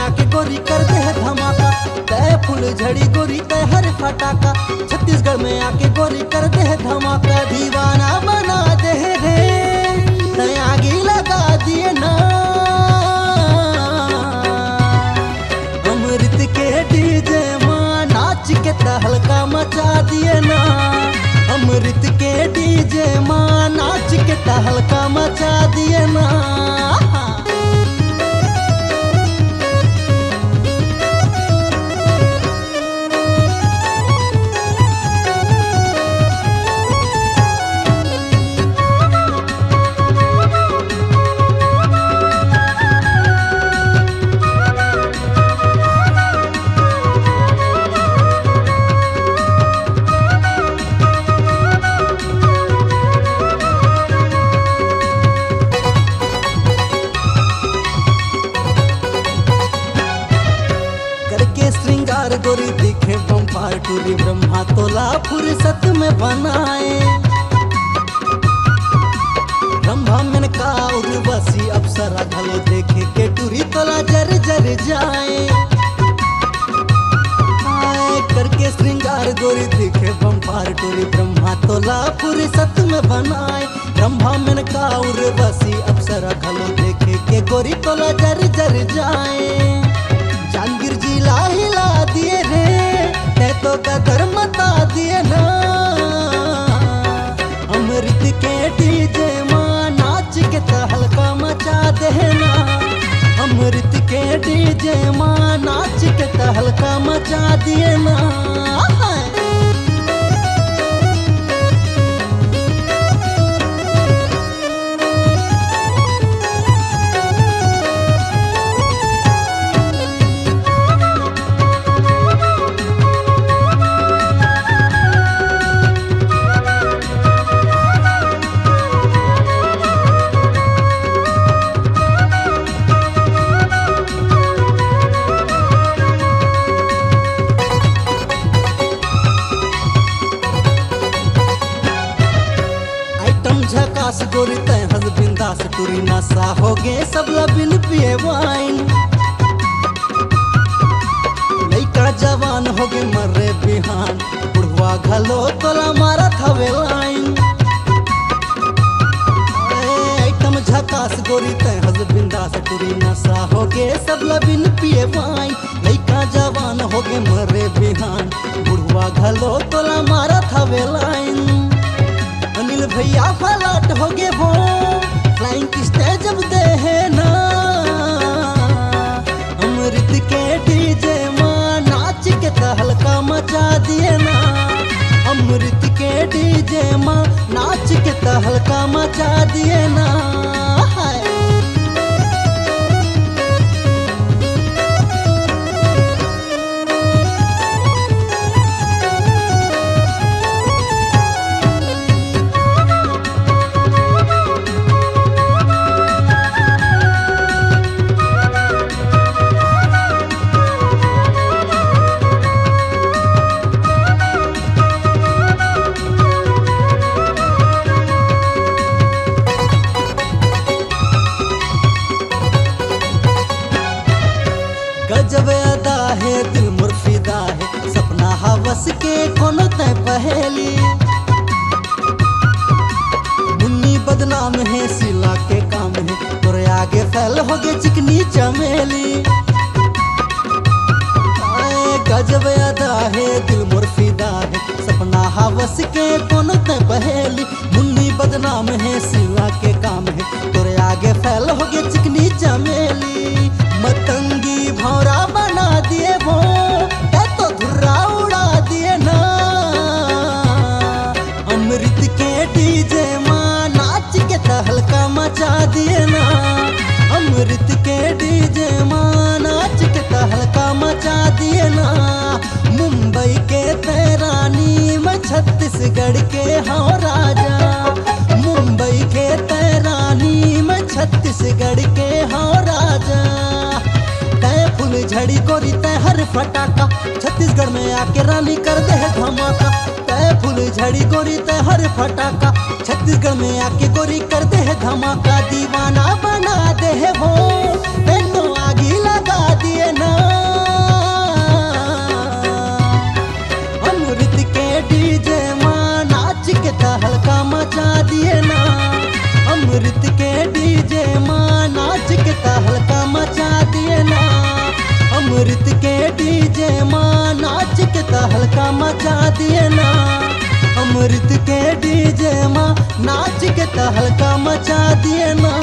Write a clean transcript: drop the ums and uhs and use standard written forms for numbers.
आके गोरी कर दे है धमाका। तय फूल झड़ी गोरी तय हर फटाका, छत्तीसगढ़ में आके गोरी कर दे है धमाका। दीवाना बना दे रे तय आगे लगा दिए ना, अमृत के डीजे माँ नाच के तहलका मचा दिए ना। अमृत के डीजे माँ नाच के तहलका मचा दिए ना। श्रृंगार गोरी दिखे बम्पार टूरी, ब्रह्मा तोला फुर्सत में बनाए। ब्रह्मा मन का उर्वशी अप्सरा घलो देखे के टूरी तोला जर जर जाए। करके श्रृंगार गोरी दिखे बम्पार टूरी, ब्रह्मा तोला फुर्सत में बनाए। ब्रह्मा मन का उर्वशी अप्सरा घलो देखे के गोरी तोला जर जर जाए। जांगीर जिला हिला दिए रे तै तो कदर मता दिए ना। अमृत के डीजे माँ नाच के तहलका मचा देना। अमृत के डीजे माँ नाच के तहलका मचा दिए ना। झकास गोरी तय हंस बिंदास टूरी, नशा हो गए सब लबिन पिए वाइन। लइका जवान हो गए मर्रे बिहान, बुढ़वा घलो तोला मारा थवे लाइन। आइटम झकास गोरी तय हंस बिंदास टूरी, नशा हो गए सब लबिन पिए वाइन। लइका जवान हो गए मर्रे बिहान, बुढ़वा घलो तोला मारा थवे लाइन। अनिल भैया फलाट हो गए वो फ्लाइंग किस्ते जब दे है ना। अमृत के डीजे माँ नाच के तहलका मचा दिए ना। अमृत के डीजे माँ नाच के तहलका मचा दिए ना। गजब अदा है दिल मुर्फिदा है, सपना हवस के कोनो तय पहेली। मुन्नी बदनाम है सिला के काम है, तोरे आगे फैल हो गए चिकनी चमेली। गजब अदा है दिल मुर्फिदा है, सपना हवस के कोनो तय पहेली। मुन्नी बदनाम है सिला के काम है, तोरे आगे फैल हो गए चिकनी चमेली। मतंगी भौरा बना दिए वो तो धुर्रा उड़ा दिए ना। अमृत के डीजे माँ नाच के तहलका मचा दिए ना। अमृत के डीजे माँ नाच के तहलका मचा दिए ना। मुंबई के तैरानी में छत्तीसगढ़ के हाँ राजा। मुंबई के तैरानी में छत्तीसगढ़ के हाँ राजा। तय फूल झड़ी गोरी तय हर फटाका, छत्तीसगढ़ में आके रानी कर दे है धमाका। तय फूल झड़ी गोरी तय हर फटाका, छत्तीसगढ़ में आके गोरी कर दे है धमाका। दीवाना बना दे है वो तो आगे लगा दिए ना। अमृत के डीजे माँ नाच के तहलका मचा दिए ना। अमृत के डीजे माँ नाच के तहलका मचा दिए ना। अमृत के डीजे माँ नाच के तहलका मचा दिए ना।